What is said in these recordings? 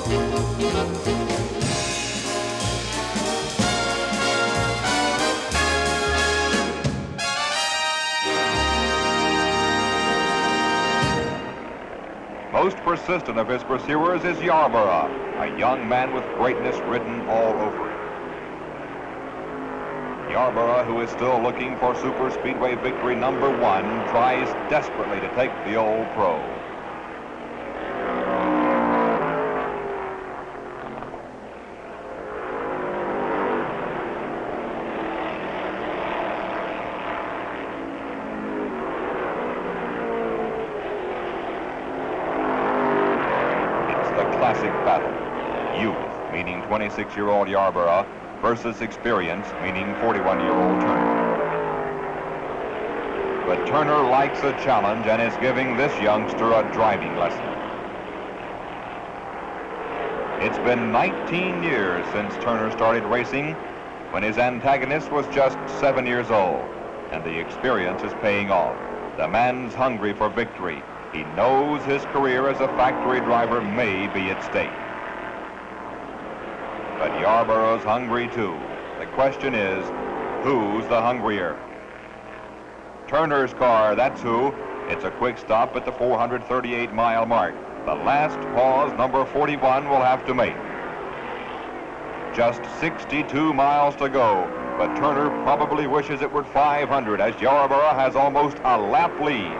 Most persistent of his pursuers is Yarborough, a young man with greatness written all over him. Yarborough, who is still looking for Super Speedway victory number 1, tries desperately to take the old pro. Classic battle. Youth, meaning 26-year-old Yarborough, versus experience, meaning 41-year-old Turner. But Turner likes a challenge and is giving this youngster a driving lesson. It's been 19 years since Turner started racing, when his antagonist was just 7 years old, and the experience is paying off. The man's hungry for victory. He knows his career as a factory driver may be at stake. But Yarborough's hungry too. The question is, who's the hungrier? Turner's car, that's who. It's a quick stop at the 438-mile mark. The last pause number 41 will have to make. Just 62 miles to go, but Turner probably wishes it were 500 as Yarborough has almost a lap lead.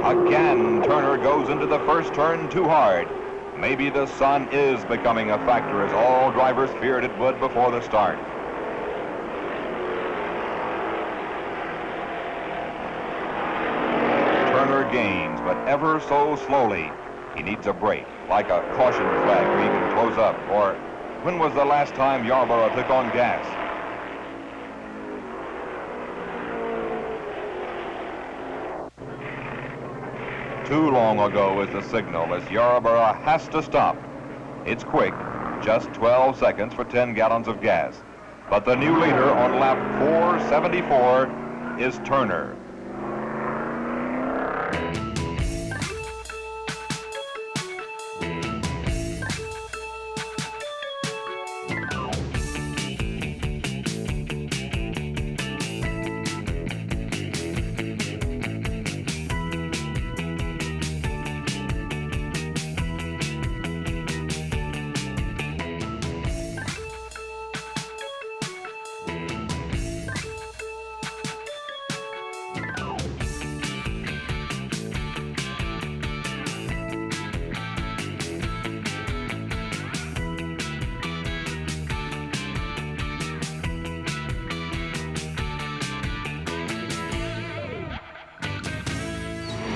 Again, Turner goes into the first turn too hard. Maybe the sun is becoming a factor, as all drivers feared it would before the start. Turner gains, but ever so slowly. He needs a break, like a caution flag where he can close up. Or when was the last time Yarborough took on gas? Too long ago is the signal, as Yarborough has to stop. It's quick, just 12 seconds for 10 gallons of gas. But the new leader on lap 474 is Turner.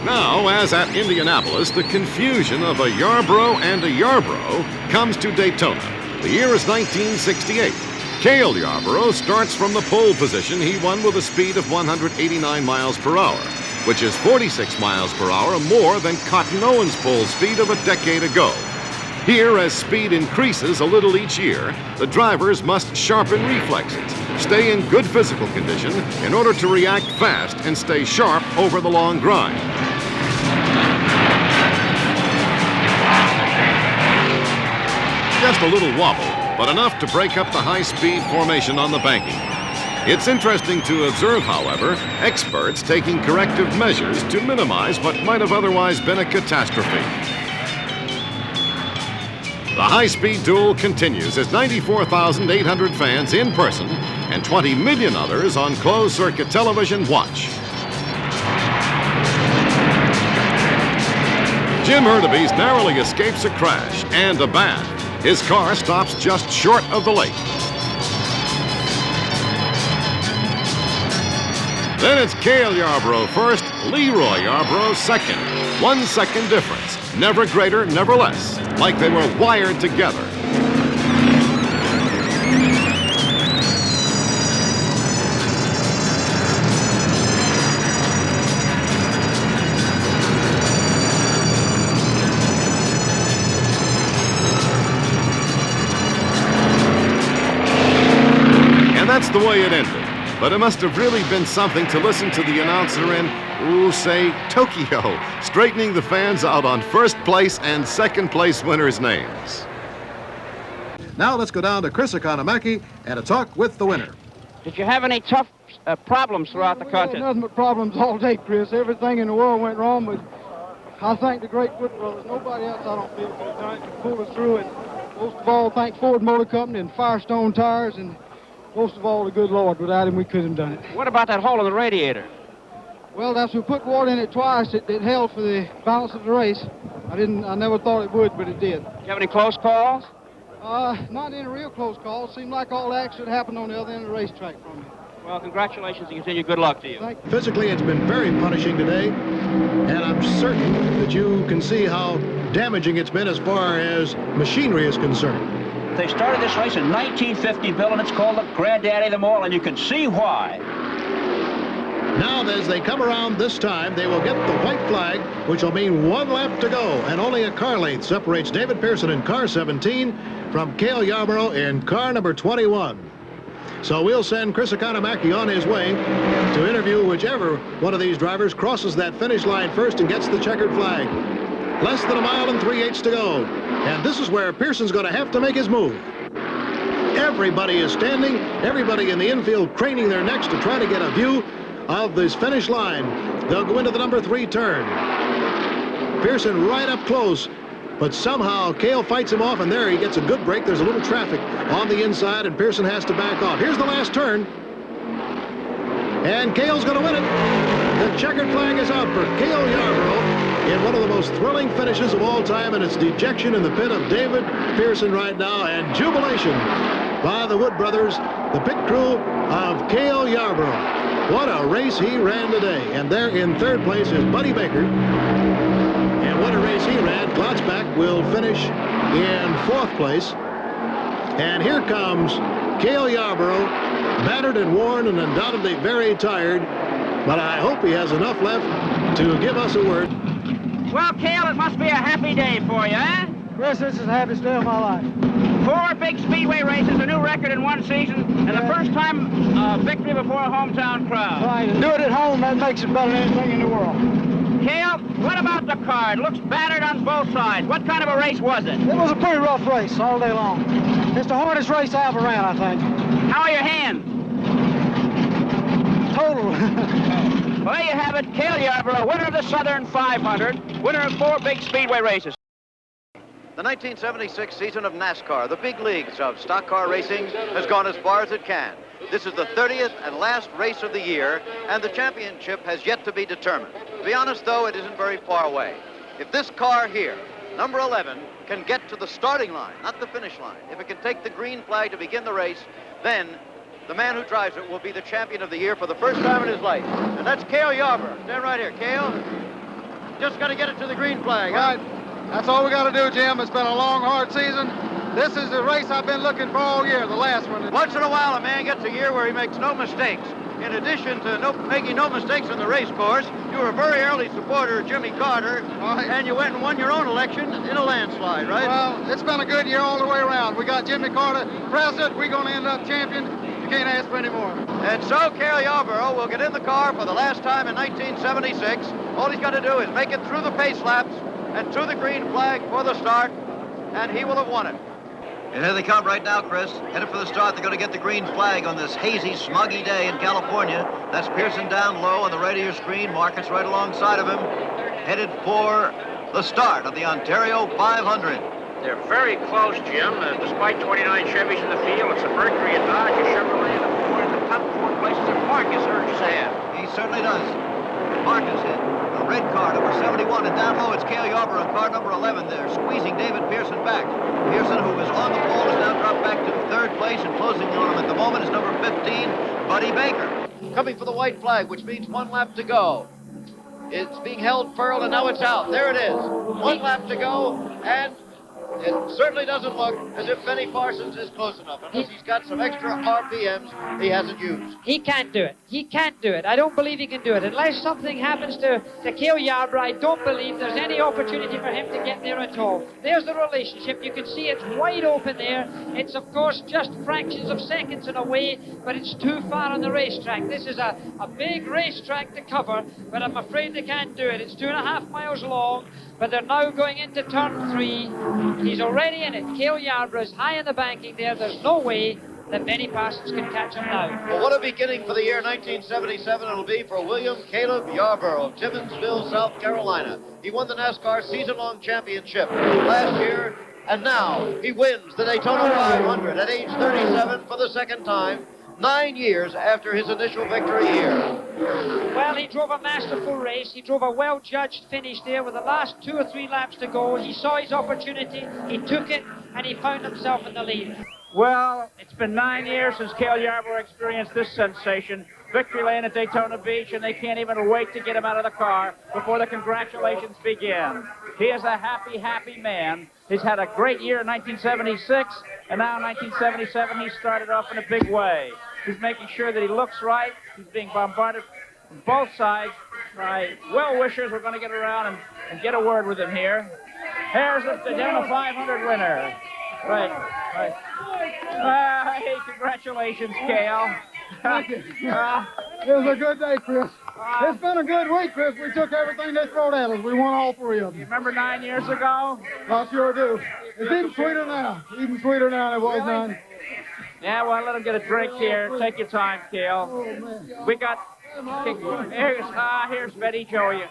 Now, as at Indianapolis, the confusion of a Yarborough and a Yarborough comes to Daytona. The year is 1968. Cale Yarborough starts from the pole position. He won with a speed of 189 miles per hour, which is 46 miles per hour more than Cotton Owens' pole speed of a decade ago. Here, as speed increases a little each year, the drivers must sharpen reflexes, stay in good physical condition in order to react fast and stay sharp over the long grind. Just a little wobble, but enough to break up the high-speed formation on the banking. It's interesting to observe, however, experts taking corrective measures to minimize what might have otherwise been a catastrophe. The high-speed duel continues as 94,800 fans in person and 20 million others on closed-circuit television watch. Jim Hurtubise narrowly escapes a crash and a bath. His car stops just short of the lake. Then it's Cale Yarborough first, Leroy Yarborough second. 1 second difference. Never greater, never less. Like they were wired together. And that's the way it ended. But it must have really been something to listen to the announcer in, say, Tokyo, straightening the fans out on first place and second place winners' names. Now let's go down to Chris Economaki and a talk with the winner. Did you have any tough problems throughout the contest? Nothing but problems all day, Chris. Everything in the world went wrong, but I thank the great Wood brothers. Nobody else, I don't feel, could have done it to pull us through it. Most of all, thank Ford Motor Company and Firestone Tires, and most of all, the good Lord. Without him, we couldn't have done it. What about that hole in the radiator? Well, that's we put water in it twice. It held for the balance of the race. I never thought it would, but it did. Did you have any close calls? Not any real close calls. Seemed like all the action happened on the other end of the racetrack for me. Well, congratulations and continue good luck to you. Thank you. Physically, it's been very punishing today, and I'm certain that you can see how damaging it's been as far as machinery is concerned. They started this race in 1950, Bill, and it's called the Granddaddy of them all, and you can see why. Now, as they come around this time, they will get the white flag, which will mean one lap to go, and only a car length separates David Pearson in car 17 from Cale Yarborough in car number 21. So we'll send Chris Economaki on his way to interview whichever one of these drivers crosses that finish line first and gets the checkered flag. Less than a mile and 3/8 to go. And this is where Pearson's going to have to make his move. Everybody is standing, everybody in the infield craning their necks to try to get a view of this finish line. They'll go into the number 3 turn. Pearson right up close, but somehow Cale fights him off, and there he gets a good break. There's a little traffic on the inside, and Pearson has to back off. Here's the last turn, and Cale's going to win it. The checkered flag is out for Cale Yarborough in one of the most thrilling finishes of all time, and it's dejection in the pit of David Pearson right now, and jubilation by the Wood brothers, the pit crew of Cale Yarborough. What a race he ran today. And there in third place is Buddy Baker. And what a race he ran. Glotzback will finish in fourth place. And here comes Cale Yarborough, battered and worn and undoubtedly very tired. But I hope he has enough left to give us a word. Well, Cale, it must be a happy day for you, eh? Chris, this is the happiest day of my life. 4 big speedway races, a new record in one season, and the first time victory before a hometown crowd. Right, and do it at home, that makes it better than anything in the world. Cale, what about the car? It looks battered on both sides. What kind of a race was it? It was a pretty rough race all day long. It's the hardest race I ever ran, I think. How are your hands? Total. Well, there you have it. Cale Yarborough, winner of the Southern 500, winner of 4 big speedway races. The 1976 season of NASCAR, the big leagues of stock car racing, has gone as far as it can. This is the 30th and last race of the year, and the championship has yet to be determined. To be honest, though, it isn't very far away. If this car here, number 11, can get to the starting line, not the finish line, if it can take the green flag to begin the race, then the man who drives it will be the champion of the year for the first time in his life. And that's Cale Yarborough. Stand right here. Cale, just got to get it to the green flag. Right. That's all we got to do, Jim. It's been a long, hard season. This is the race I've been looking for all year, the last one. Once in a while, a man gets a year where he makes no mistakes. In addition to making no mistakes in the race course, you were a very early supporter of Jimmy Carter, and you went and won your own election in a landslide, right? Well, it's been a good year all the way around. We got Jimmy Carter president. We're going to end up champion. You can't ask for any more. And so Cale Yarborough will get in the car for the last time in 1976. All he's got to do is make it through the pace laps and to the green flag for the start, and he will have won it. And here they come right now, Chris. Headed for the start. They're going to get the green flag on this hazy, smoggy day in California. That's Pearson down low on the right of your screen. Marcus right alongside of him. Headed for the start of the Ontario 500. They're very close, Jim. Despite 29 Chevys in the field, it's a Mercury, a Dodge, a Chevrolet, and a Ford in the top 4 places, and Marcus urges ahead. He certainly does. Marcus hit the red car, number 71, and down low it's Cale Yarborough, car number 11 there, squeezing David Pearson back. Pearson, who is on the pole, is now dropped back to third place, and closing on him at the moment is number 15, Buddy Baker. Coming for the white flag, which means 1 lap to go. It's being held furled, and now it's out. There it is. 1 lap to go, and it certainly doesn't look as if Benny Parsons is close enough, unless he's got some extra RPMs he hasn't used. He can't do it. He can't do it. I don't believe he can do it. Unless something happens to Cale Yarborough, I don't believe there's any opportunity for him to get there at all. There's the relationship. You can see it's wide open there. It's, of course, just fractions of seconds in a way, but it's too far on the racetrack. This is a big racetrack to cover, but I'm afraid they can't do it. It's 2.5 miles long, but they're now going into turn 3. He's already in it. Cale Yarborough is high in the banking there. There's no way that Benny Parsons can catch him now. Well, what a beginning for the year 1977 it'll be for William Caleb Yarborough of Timmonsville, South Carolina. He won the NASCAR season-long championship last year, and now he wins the Daytona 500 at age 37 for the second time, 9 years after his initial victory here. Well, he drove a masterful race. He drove a well-judged finish there with the last 2 or 3 laps to go. He saw his opportunity, he took it, and he found himself in the lead. Well, it's been 9 years since Cale Yarborough experienced this sensation. Victory lane at Daytona Beach, and they can't even wait to get him out of the car before the congratulations begin. He is a happy, happy man. He's had a great year in 1976, and now in 1977 he started off in a big way. He's making sure that he looks right. He's being bombarded from both sides by well-wishers. We're going to get around and get a word with him here. Here's the Daytona 500 winner. Right. Hey, congratulations, Cale. It was a good day, Chris. It's been a good week, Chris. We took everything they thrown at us. We won all 3 of them. You remember 9 years ago? I sure do. It's even sweeter now. Even sweeter now than it was then. Yeah, well, let him get a drink here. Take your time, Cale. Oh, man. We got... Here's Betty Jo. You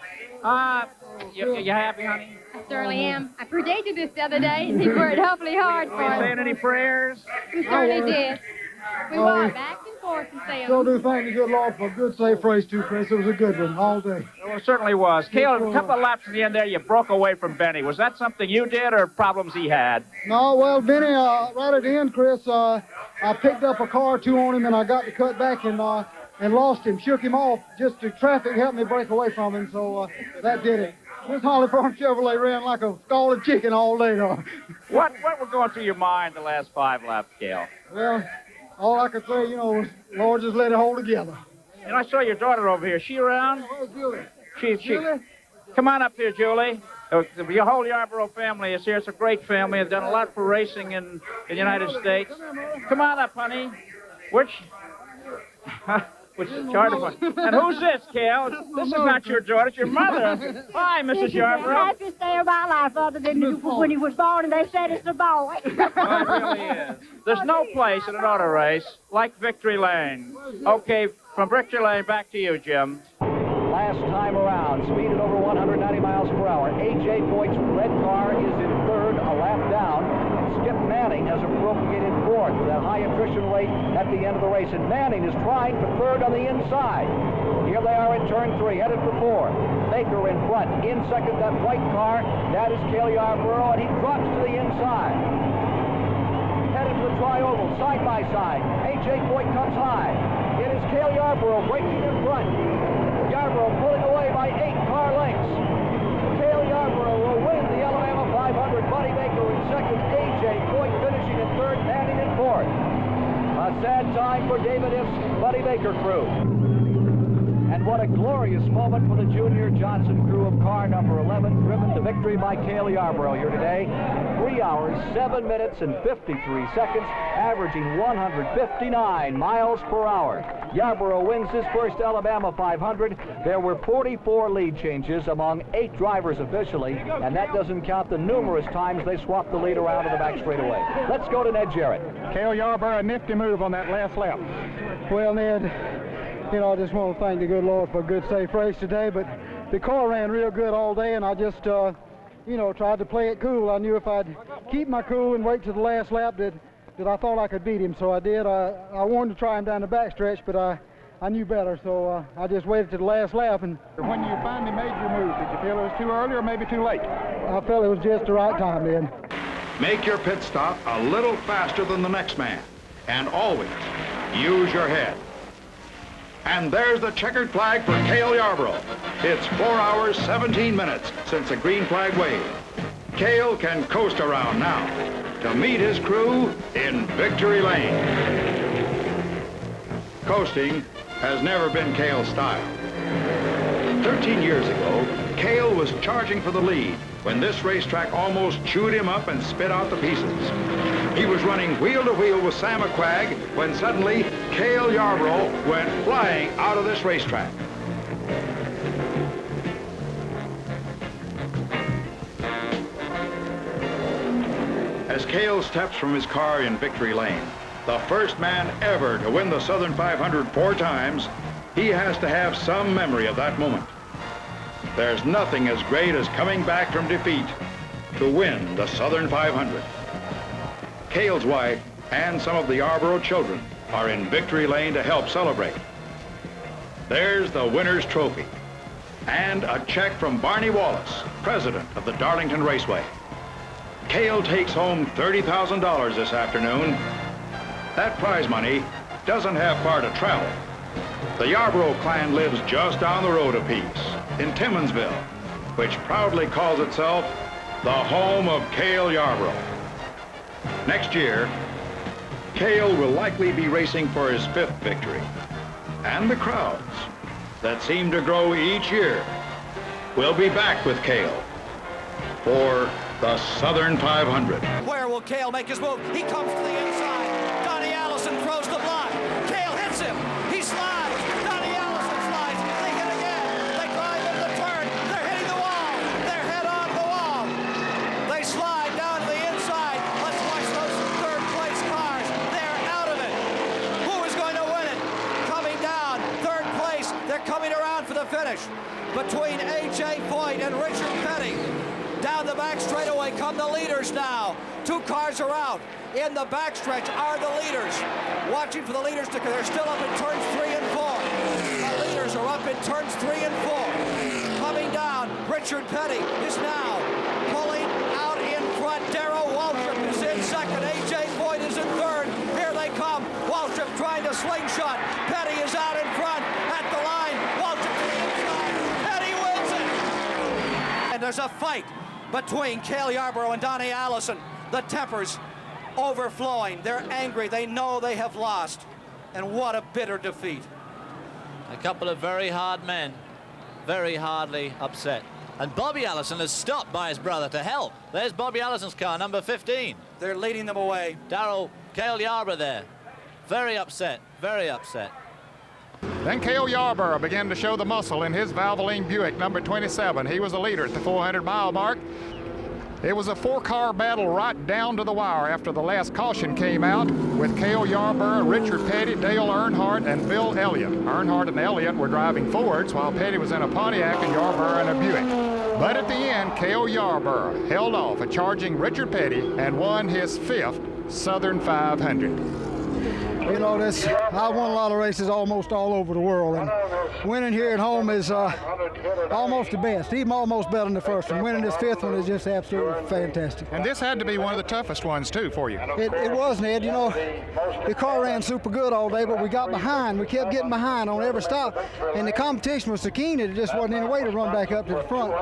happy, honey? I certainly am. I predicted this the other day, and he worked awfully hard for Were you it. saying any prayers? We certainly did. We walked back and forth and said, So do thank the good Lord for a good, safe race, too, Chris. It was a good one all day. Well, it certainly was. Cale, a couple of laps at the end there, you broke away from Benny. Was that something you did or problems he had? No, well, Benny, right at the end, Chris, I picked up a car or 2 on him, and I got to cut back and lost him, shook him off. Just the traffic helped me break away from him, so that did it. This Holly Farm Chevrolet ran like a scalded chicken all day, though. What was going through your mind the last 5 laps, Cale? Well, all I could say, was, Lord, just let it hold together. And I saw your daughter over here. Is she around? Where's Julie? She. Come on up here, Julie. Your whole Yarborough family is here. It's a great family. They've done a lot for racing in the United States. Come on up, honey. Which is hard to find. And who's this, Cale? This is not your daughter. It's your mother. Hi, Mrs. This is the Yarborough. happiest day of my life, other than when he was born and they said it's a boy. Oh, it really is. There's no place in an auto race like Victory Lane. Okay, from Victory Lane, back to you, Jim. Last time around, speed at over 190 miles per hour. A.J. Boyd's red car is in third, a lap down. Skip Manning has appropriated fourth with that high attrition rate at the end of the race. And Manning is trying for third on the inside. Here they are in turn 3, headed for 4. Baker in front. In second, that white car. That is Cale Yarborough, and he drops to the inside. Headed to the tri-oval, side by side. A.J. Boyd comes high. It is Cale Yarborough breaking in front. Yarborough pulling away by 8 car lengths. Cale Yarborough will win the Alabama 500. Buddy Baker in second. A.J. Boyd finishing in third, Manning in fourth. A sad time for David If's Buddy Baker crew. And what a glorious moment for the Junior Johnson crew of car number 11, driven to victory by Cale Yarborough here today. 3 hours, 7 minutes, and 53 seconds, averaging 159 miles per hour. Yarborough wins his first Alabama 500. There were 44 lead changes among 8 drivers officially, and that doesn't count the numerous times they swapped the lead around in the back straightaway. Let's go to Ned Jarrett. Cale Yarborough, a nifty move on that last lap. Well, Ned, I just want to thank the good Lord for a good, safe race today, but the car ran real good all day, and I just, tried to play it cool. I knew if I'd keep my cool and wait to the last lap that I thought I could beat him, so I did. I wanted to try him down the backstretch, but I knew better, so I just waited to the last lap. And when you finally made your move, did you feel it was too early or maybe too late? I felt it was just the right time, then. Make your pit stop a little faster than the next man, and always use your head. And there's the checkered flag for Cale Yarborough. It's 4 hours, 17 minutes since the green flag waved. Cale can coast around now to meet his crew in victory lane. Coasting has never been Cale's style. 13 years ago, Cale was charging for the lead when this racetrack almost chewed him up and spit out the pieces. He was running wheel to wheel with Sam McQuagg when suddenly Cale Yarborough went flying out of this racetrack. As Cale steps from his car in victory lane, the first man ever to win the Southern 500 4 times, he has to have some memory of that moment. There's nothing as great as coming back from defeat to win the Southern 500. Cale's wife and some of the Yarborough children are in victory lane to help celebrate. There's the winner's trophy and a check from Barney Wallace, president of the Darlington Raceway. Cale takes home $30,000 this afternoon. That prize money doesn't have far to travel. The Yarborough clan lives just down the road a piece in Timmonsville, which proudly calls itself the home of Cale Yarborough. Next year, Cale will likely be racing for his 5th victory. And the crowds that seem to grow each year will be back with Cale for the Southern 500. Where will Cale make his move? He comes to the inside. Donnie Allison throws the block. Cale hits him. He slides. Donnie Allison slides. They hit again. They climb into the turn. They're hitting the wall. They're head on the wall. They slide down to the inside. Let's watch those third place cars. They're out of it. Who is going to win it? Coming down, third place. They're coming around for the finish. Between A.J. Foyt and Richard Petty. Down the back straightaway come the leaders now. 2 cars are out. In the backstretch are the leaders. Watching for the leaders to, they're still up in turns 3 and 4. The leaders are up in turns 3 and 4. Coming down, Richard Petty is now pulling out in front. Darrell Waltrip is in second. A.J. Foyt is in third. Here they come. Waltrip trying to slingshot. Petty is out in front at the line. Waltrip to the inside. Petty wins it. And there's a fight between Cale Yarborough and Donnie Allison. The tempers overflowing. They're angry. They know they have lost. And what a bitter defeat. A couple of very hard men, very hardly upset. And Bobby Allison is stopped by his brother to help. There's Bobby Allison's car, number 15. They're leading them away. Cale Yarborough there. Very upset, very upset. Then Cale Yarborough began to show the muscle in his Valvoline Buick, number 27. He was the leader at the 400-mile mark. It was a 4-car battle right down to the wire after the last caution came out, with Cale Yarborough, Richard Petty, Dale Earnhardt, and Bill Elliott. Earnhardt and Elliott were driving Fords, while Petty was in a Pontiac and Yarborough in a Buick. But at the end, Cale Yarborough held off, charging Richard Petty, and won his 5th Southern 500. You know, I won a lot of races almost all over the world, and winning here at home is almost the best, even almost better than the first one. Winning this 5th one is just absolutely fantastic. And this had to be one of the toughest ones, too, for you. It was, Ned. You know, the car ran super good all day, but we got behind. We kept getting behind on every stop, and the competition was so keen that it just wasn't any way to run back up to the front.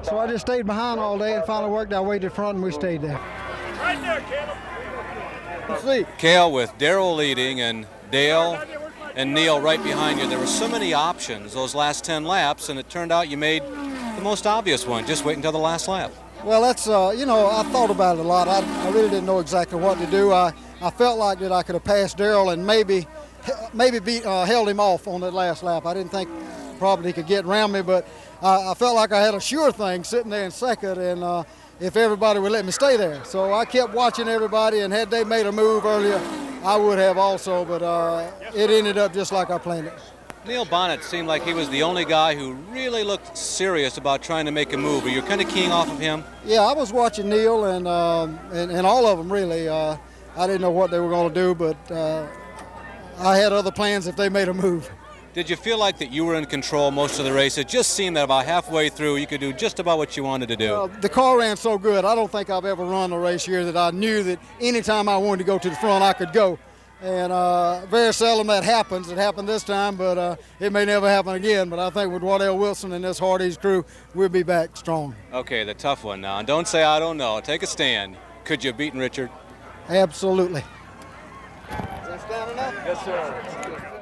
So I just stayed behind all day and finally worked our way to the front, and we stayed there. Right there, Caleb. Cale with Darrell leading and Dale and Neil right behind you. There were so many options those last 10 laps, and it turned out you made the most obvious one. Just wait until the last lap. Well, that's, you know, I thought about it a lot. I really didn't know exactly what to do. I felt like that I could have passed Darrell and maybe held him off on that last lap. I didn't think probably he could get around me, but I felt like I had a sure thing sitting there in second, and if everybody would let me stay there. So I kept watching everybody, and had they made a move earlier, I would have also, but it ended up just like I planned it. Neil Bonnet seemed like he was the only guy who really looked serious about trying to make a move. Were you kind of keying off of him? Yeah, I was watching Neil and all of them, really. I didn't know what they were going to do, but I had other plans if they made a move. Did you feel like that you were in control most of the race? It just seemed that about halfway through you could do just about what you wanted to do. The car ran so good. I don't think I've ever run a race here that I knew that anytime I wanted to go to the front, I could go. And very seldom that happens. It happened this time, but it may never happen again. But I think with Wardell Wilson and this Hardee's crew, we'll be back strong. Okay, the tough one now. And don't say I don't know. Take a stand. Could you have beaten Richard? Absolutely. Is that stand enough? Yes, sir.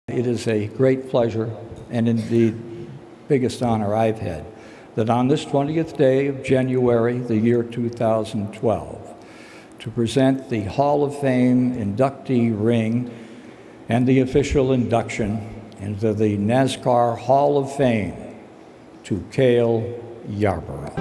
It is a great pleasure and indeed biggest honor I've had that on this 20th day of January, the year 2012, to present the Hall of Fame inductee ring and the official induction into the NASCAR Hall of Fame to Cale Yarborough.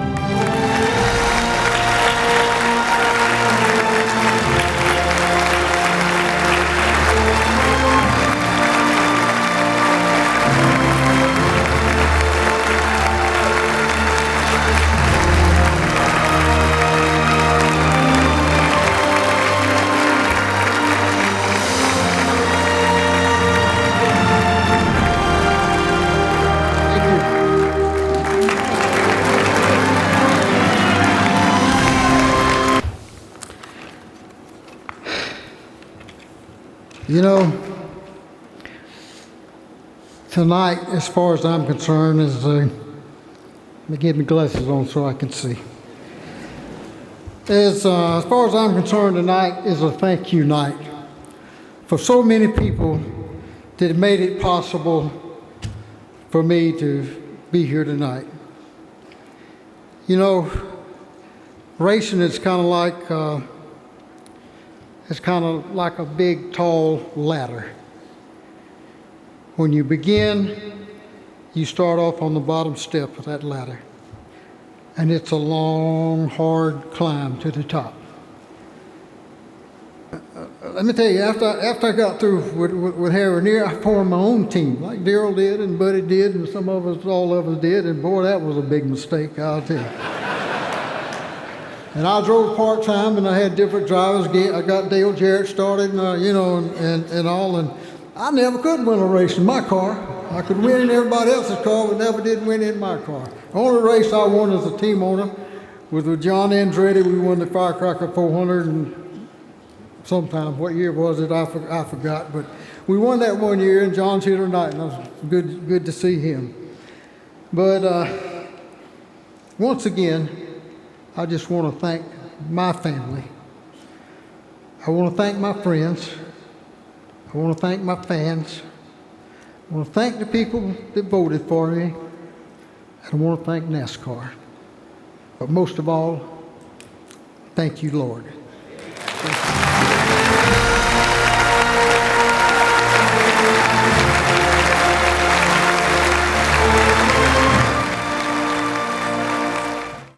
You know, tonight, as far as I'm concerned, is let me get my glasses on so I can see. As far as I'm concerned, tonight is a thank you night for so many people that made it possible for me to be here tonight. You know, racing is kind of like a big, tall ladder. When you begin, you start off on the bottom step of that ladder. And it's a long, hard climb to the top. Let me tell you, after I got through with Harry Near, I formed my own team, like Darrell did and Buddy did and all of us did. And boy, that was a big mistake, I'll tell you. And I drove part-time, and I had different drivers. I got Dale Jarrett started, and all. And I never could win a race in my car. I could win in everybody else's car, but never did win in my car. The only race I won as a team owner was with John Andretti. We won the Firecracker 400, and sometime, what year was it? I forgot. But we won that one year, and John's here tonight, and it was good to see him. But once again, I just want to thank my family. I want to thank my friends. I want to thank my fans. I want to thank the people that voted for me. And I want to thank NASCAR. But most of all, thank you, Lord. Thank you.